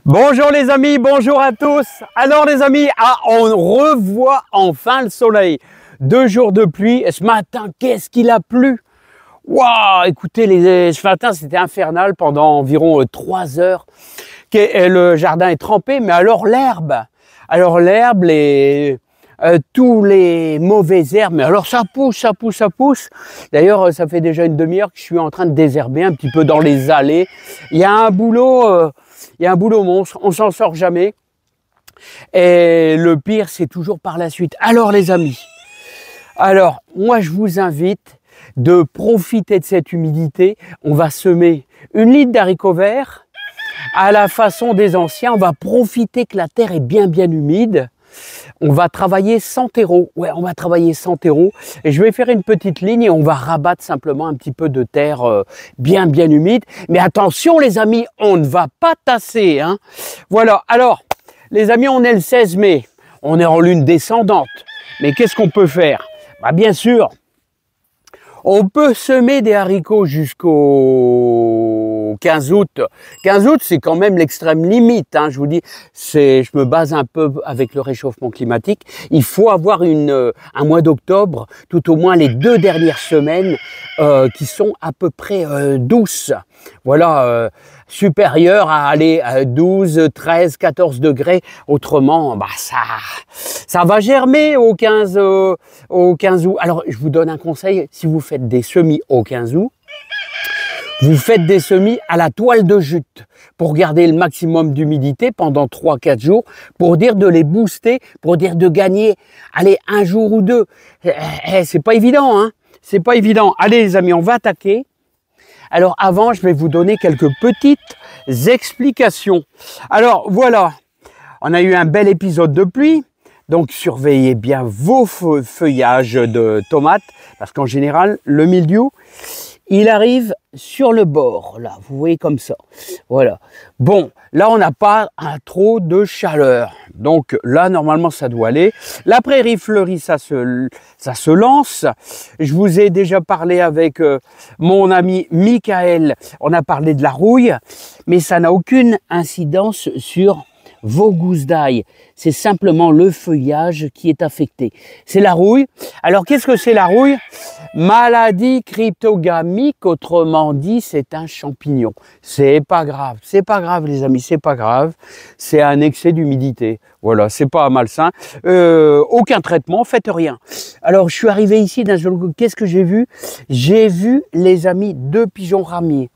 Bonjour les amis, bonjour à tous. Alors les amis, on revoit enfin le soleil. 2 jours de pluie et ce matin, qu'est-ce qu'il a plu? Waouh, écoutez, ce matin c'était infernal pendant environ 3 heures. Le jardin est trempé, mais alors l'herbe, tous les mauvaises herbes, mais alors ça pousse, ça pousse, ça pousse. D'ailleurs, ça fait déjà une demi-heure que je suis en train de désherber un petit peu dans les allées. Il y a un boulot monstre, on s'en sort jamais. Et le pire, c'est toujours par la suite. Alors les amis, moi je vous invite de profiter de cette humidité. On va semer 1 litre d'haricots verts à la façon des anciens. On va profiter que la terre est bien humide. On va travailler sans terreau. Ouais, on va travailler sans terreau. Et je vais faire une petite ligne et on va rabattre simplement un petit peu de terre bien humide. Mais attention les amis, on ne va pas tasser, hein. Voilà. Alors, les amis, on est le 16 mai. On est en lune descendante. Mais qu'est-ce qu'on peut faire? Bah, bien sûr, on peut semer des haricots jusqu'au 15 août. 15 août, c'est quand même l'extrême limite, hein, je vous dis. Je me base un peu avec le réchauffement climatique. Il faut avoir un mois d'octobre, tout au moins les 2 dernières semaines, qui sont à peu près douces. Voilà, supérieures à aller à 12, 13, 14 degrés. Autrement, bah ça va germer au 15 août. Alors, je vous donne un conseil, si vous faites des semis au 15 août, vous faites des semis à la toile de jute pour garder le maximum d'humidité pendant 3-4 jours, pour dire de les booster, pour dire de gagner, allez, 1 jour ou 2. C'est pas évident, hein. C'est pas évident. Allez les amis, on va attaquer. Alors avant, je vais vous donner quelques petites explications. Alors voilà, on a eu un bel épisode de pluie. Donc surveillez bien vos feuillages de tomates, parce qu'en général, le mildiou, il arrive sur le bord, là, vous voyez comme ça. Voilà. Bon, là, on n'a pas trop de chaleur. Donc là, normalement, ça doit aller. La prairie fleurie, ça se lance. Je vous ai déjà parlé avec mon ami Michael. On a parlé de la rouille, mais ça n'a aucune incidence sur vos gousses d'ail. C'est simplement le feuillage qui est affecté. C'est la rouille. Alors, qu'est-ce que c'est la rouille? Maladie cryptogamique, autrement dit, c'est un champignon. C'est pas grave les amis, c'est pas grave. C'est un excès d'humidité. Voilà, c'est pas malsain. Aucun traitement, faites rien. Alors, je suis arrivé ici d'un seul coup. Qu'est-ce que j'ai vu? J'ai vu, les amis, 2 pigeons ramiers.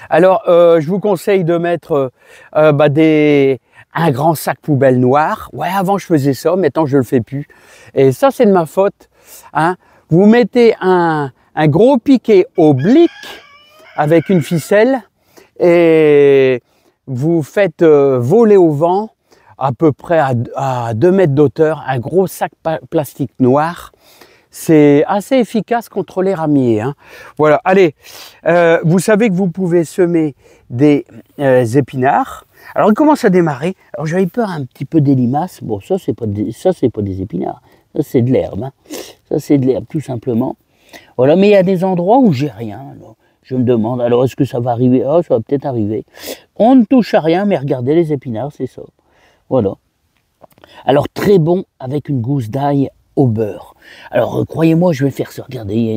Alors, je vous conseille de mettre un grand sac poubelle noir. Ouais, avant je faisais ça, maintenant je le fais plus. Et ça, c'est de ma faute, hein. Vous mettez un gros piquet oblique avec une ficelle et vous faites voler au vent à peu près à 2 mètres d'auteur un gros sac plastique noir. C'est assez efficace contre les ramiers, hein. Voilà, allez, vous savez que vous pouvez semer des épinards. Alors, il commence à démarrer. Alors, j'avais peur un petit peu des limaces. Bon, ça, c'est pas des épinards. Ça, c'est de l'herbe, hein. Ça, c'est de l'herbe, tout simplement. Voilà, mais il y a des endroits où j'ai rien. Alors, je me demande, alors, est-ce que ça va arriver? Oh, ça va peut-être arriver. On ne touche à rien, mais regardez les épinards, c'est ça. Voilà. Alors, très bon avec une gousse d'ail au beurre. Alors, croyez-moi, je vais faire ça. Regardez, il y a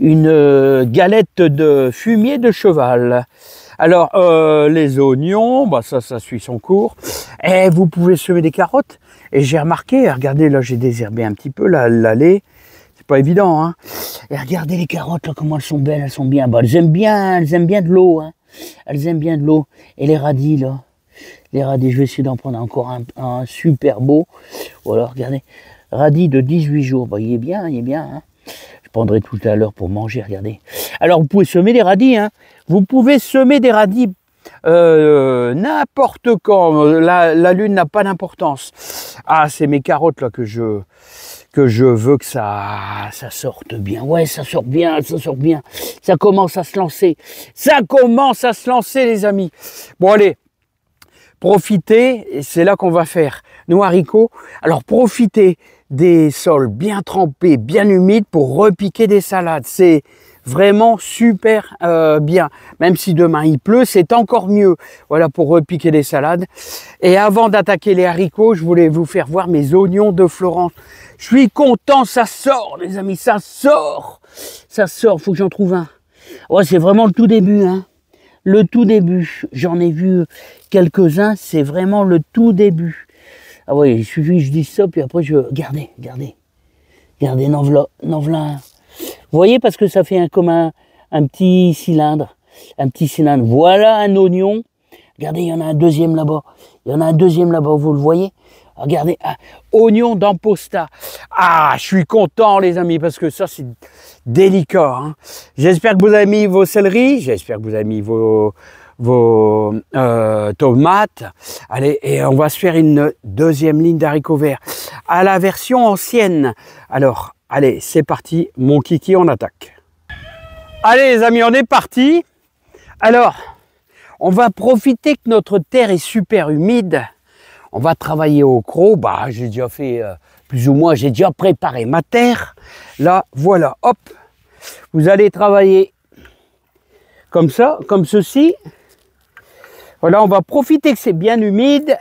une galette de fumier de cheval. Alors, les oignons, bah ça suit son cours. Et vous pouvez semer des carottes. Et j'ai remarqué, regardez, là, j'ai désherbé un petit peu l'allée. C'est pas évident, hein. Et regardez les carottes, là, comment elles sont belles, elles sont bien. Bah, elles aiment bien de l'eau, hein. Elles aiment bien de l'eau. Et les radis, là. Les radis, je vais essayer d'en prendre encore un super beau. Voilà, regardez. Radis de 18 jours. Bah, il est bien, hein. Je prendrai tout à l'heure pour manger, regardez. Alors, vous pouvez semer des radis, hein. Vous pouvez semer des radis n'importe quand. La lune n'a pas d'importance. Ah, c'est mes carottes, là, que je veux que ça sorte bien. Ouais, ça sort bien, ça sort bien. Ça commence à se lancer. Ça commence à se lancer, les amis. Bon, allez. Profitez, et c'est là qu'on va faire nos haricots. Alors profitez des sols bien trempés, bien humides pour repiquer des salades. C'est vraiment super bien. Même si demain il pleut, c'est encore mieux. Voilà pour repiquer les salades. Et avant d'attaquer les haricots, je voulais vous faire voir mes oignons de Florence. Je suis content, ça sort les amis, ça sort. Ça sort, faut que j'en trouve un. Ouais, c'est vraiment le tout début, hein. Le tout début. J'en ai vu quelques-uns, c'est vraiment le tout début. Ah ouais, il suffit que je dise ça, puis après je... Regardez, n'en voilà un. Vous voyez, parce que ça fait comme un petit cylindre. Un petit cylindre. Voilà un oignon. Regardez, il y en a un deuxième là-bas. Vous le voyez? Regardez, oignon d'Amposta. Ah, je suis content les amis, parce que ça c'est délicat. Hein. J'espère que vous avez mis vos céleris, j'espère que vous avez mis vos tomates. Allez, et on va se faire une deuxième ligne d'haricots verts à la version ancienne. Alors, allez, c'est parti, mon kiki, on attaque. Allez les amis, on est parti. Alors, on va profiter que notre terre est super humide. On va travailler au croc. Bah, j'ai déjà fait plus ou moins, j'ai déjà préparé ma terre. Là, voilà, hop. Vous allez travailler comme ça, comme ceci. Voilà, on va profiter que c'est bien humide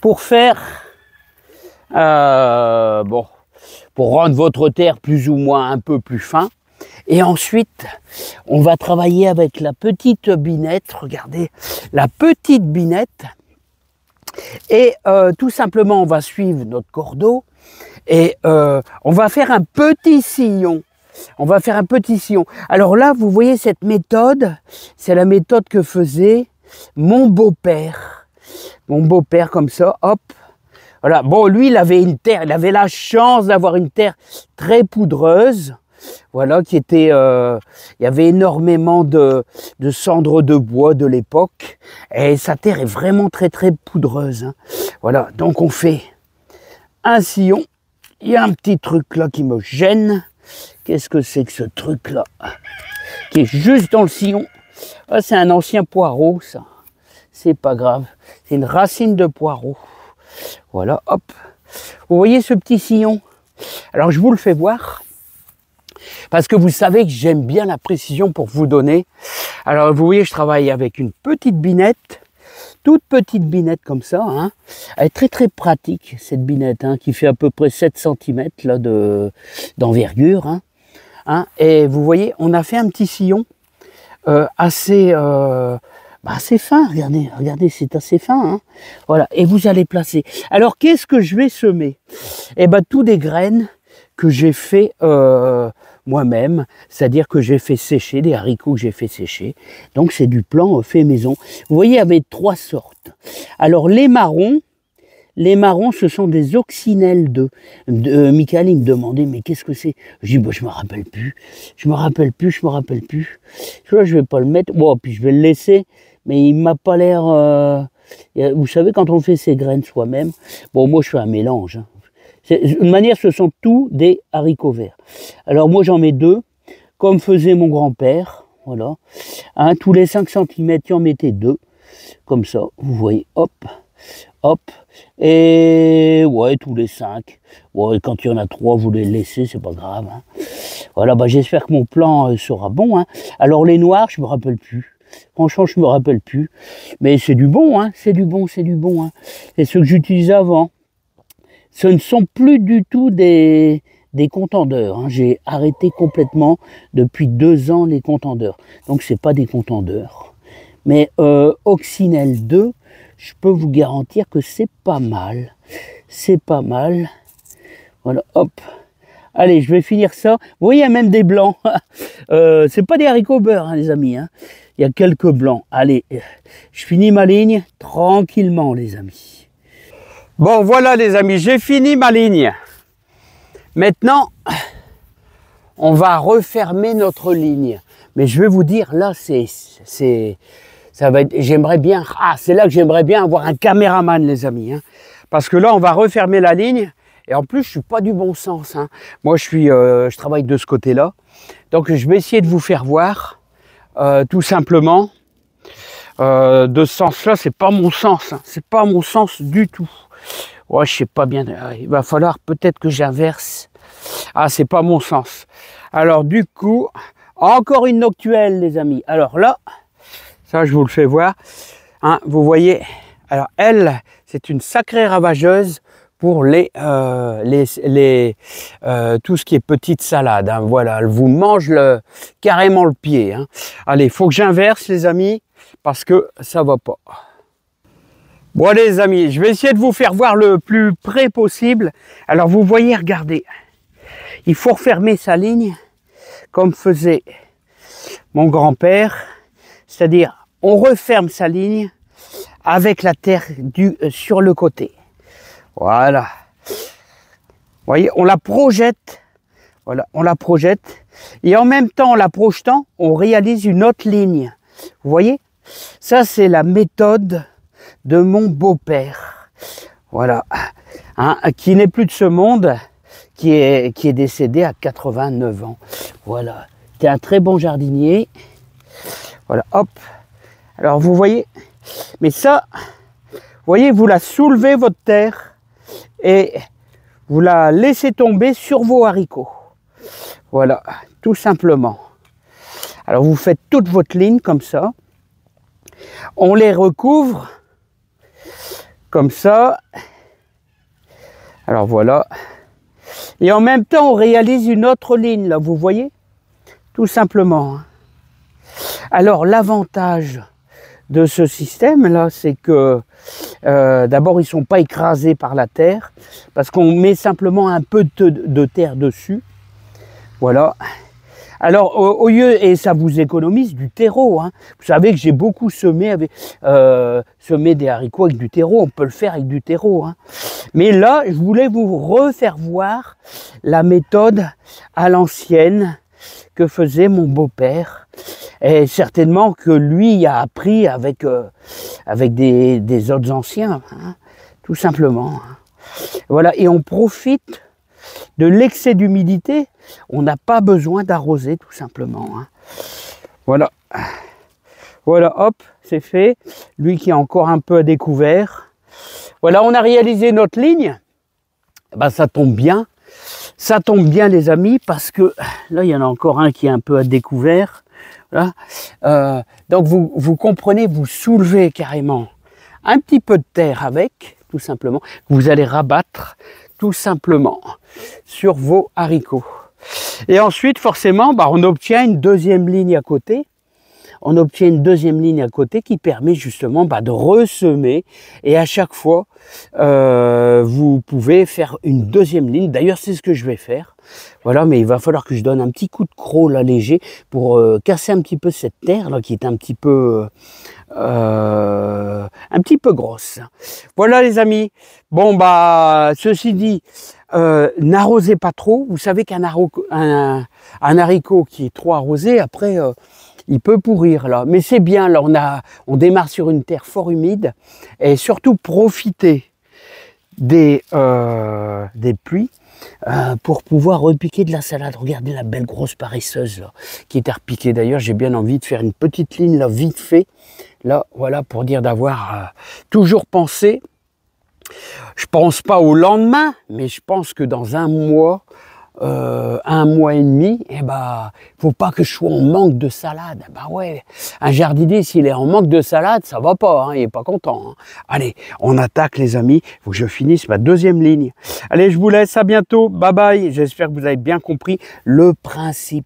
pour faire, pour rendre votre terre plus ou moins un peu plus fin. Et ensuite, on va travailler avec la petite binette. Regardez, la petite binette. Et tout simplement, on va suivre notre cordeau et on va faire un petit sillon. Alors là, vous voyez cette méthode, c'est la méthode que faisait mon beau-père. Mon beau-père comme ça, hop. Voilà. Bon, lui, il avait une terre, il avait la chance d'avoir une terre très poudreuse. Voilà, qui était, il y avait énormément de cendres de bois de l'époque, et sa terre est vraiment très poudreuse. Hein. Voilà, donc on fait un sillon. Il y a un petit truc là qui me gêne. Qu'est-ce que c'est que ce truc là qui est juste dans le sillon? Ah, c'est un ancien poireau, ça. C'est pas grave, c'est une racine de poireau. Voilà, hop. Vous voyez ce petit sillon? Alors je vous le fais voir. Parce que vous savez que j'aime bien la précision pour vous donner. Alors vous voyez, je travaille avec une petite binette, toute petite binette comme ça. Hein. Elle est très pratique cette binette, hein, qui fait à peu près 7 cm là d'envergure. Hein. Et vous voyez, on a fait un petit sillon assez fin. Regardez, c'est assez fin. Hein. Voilà, et vous allez placer. Alors qu'est-ce que je vais semer? Eh ben, tout des graines que j'ai fait moi-même, c'est-à-dire que j'ai fait sécher, des haricots que j'ai fait sécher. Donc c'est du plan fait maison. Vous voyez, il y avait 3 sortes. Alors les marrons, ce sont des coccinelles de Michael, il me demandait, mais qu'est-ce que c'est? Je dis, bah, je me rappelle plus. Là, je vais pas le mettre. Bon, puis je vais le laisser, mais il m'a pas l'air... Vous savez, quand on fait ses graines soi-même, bon, moi je fais un mélange. Hein. De manière, ce sont tous des haricots verts. Alors moi j'en mets 2, comme faisait mon grand-père, voilà. Hein, tous les 5 cm, il en mettait 2, comme ça, vous voyez, hop, hop. Et ouais, tous les 5. Ouais, quand il y en a 3, vous les laissez, c'est pas grave. Hein. Voilà, bah, j'espère que mon plan sera bon. Hein. Alors les noirs, je me rappelle plus. Franchement, je me rappelle plus. Mais c'est du bon, hein, c'est du bon. Hein. C'est ce que j'utilisais avant. Ce ne sont plus du tout des contendeurs. Hein. J'ai arrêté complètement depuis 2 ans les contendeurs. Donc c'est pas des contendeurs. Mais Coccinelle 2, je peux vous garantir que c'est pas mal. C'est pas mal. Voilà, hop. Allez, je vais finir ça. Vous voyez, il y a même des blancs. C'est pas des haricots beurre, hein, les amis. Hein. Il y a quelques blancs. Allez, je finis ma ligne tranquillement, les amis. Bon, voilà les amis, j'ai fini ma ligne. Maintenant, on va refermer notre ligne. Mais je vais vous dire, là, ça va être, j'aimerais bien, c'est là que j'aimerais bien avoir un caméraman, les amis. Hein, parce que là, on va refermer la ligne. Et en plus, je suis pas du bon sens. Hein. Moi, je travaille de ce côté-là. Donc, je vais essayer de vous faire voir, tout simplement. De ce sens-là, c'est pas mon sens. Hein. C'est pas mon sens du tout. Ouais, je sais pas bien. Il va falloir peut-être que j'inverse. Ah, c'est pas mon sens. Alors du coup, encore une noctuelle les amis. Alors là, ça je vous le fais voir, hein, vous voyez, alors elle, c'est une sacrée ravageuse pour tout ce qui est petite salade, hein, voilà, elle vous mange carrément le pied, hein. Allez, il faut que j'inverse les amis, parce que ça va pas. Bon allez les amis, je vais essayer de vous faire voir le plus près possible. Alors vous voyez, regardez, il faut refermer sa ligne, comme faisait mon grand-père, c'est-à-dire on referme sa ligne avec la terre sur le côté. Voilà. Vous voyez, on la projette. Voilà, on la projette. Et en même temps, en la projetant, on réalise une autre ligne. Vous voyez? Ça, c'est la méthode de mon beau-père. Voilà. Hein, qui n'est plus de ce monde, qui est décédé à 89 ans. Voilà. C'était un très bon jardinier. Voilà, hop. Alors, vous voyez? Mais ça, vous voyez, vous la soulevez, votre terre, et vous la laissez tomber sur vos haricots. Voilà, tout simplement. Alors vous faites toute votre ligne comme ça. On les recouvre comme ça. Alors voilà. Et en même temps, on réalise une autre ligne, là, vous voyez? Tout simplement. Alors l'avantage de ce système-là, c'est que d'abord, ils ne sont pas écrasés par la terre, parce qu'on met simplement un peu de terre dessus. Voilà. Alors, au lieu, et ça vous économise du terreau, hein. Vous savez que j'ai beaucoup semé des haricots avec du terreau, on peut le faire avec du terreau, hein. Mais là, je voulais vous refaire voir la méthode à l'ancienne que faisait mon beau-père. Et certainement que lui a appris avec des autres anciens, hein, tout simplement. Voilà, et on profite de l'excès d'humidité. On n'a pas besoin d'arroser, tout simplement. Hein. Voilà. Voilà, hop, c'est fait. Lui qui est encore un peu à découvert. Voilà, on a réalisé notre ligne. Ben, ça tombe bien. Ça tombe bien, les amis, parce que là, il y en a encore un qui est un peu à découvert. Voilà. Donc vous comprenez, vous soulevez carrément un petit peu de terre avec, tout simplement, vous allez rabattre tout simplement sur vos haricots. Et ensuite, forcément, bah, on obtient une deuxième ligne à côté. On obtient une deuxième ligne à côté qui permet justement de ressemer. Et à chaque fois, vous pouvez faire une deuxième ligne. D'ailleurs, c'est ce que je vais faire. Voilà, mais il va falloir que je donne un petit coup de croc là, léger pour casser un petit peu cette terre là qui est un petit peu grosse. Voilà les amis. Bon bah ceci dit, n'arrosez pas trop. Vous savez qu'un haricot qui est trop arrosé, après il peut pourrir là. Mais c'est bien, là on démarre sur une terre fort humide et surtout profitez des pluies pour pouvoir repiquer de la salade. Regardez la belle grosse paresseuse là, qui est à repiquer. D'ailleurs, j'ai bien envie de faire une petite ligne là, vite fait. Là, voilà, pour dire d'avoir toujours pensé. Je pense pas au lendemain, mais je pense que dans un mois et demi, eh ben, faut pas que je sois en manque de salade. Bah ouais, un jardinier, s'il est en manque de salade, ça va pas, hein, il est pas content. Hein. Allez, on attaque les amis, faut que je finisse ma deuxième ligne. Allez, je vous laisse, à bientôt, bye bye, j'espère que vous avez bien compris le principe.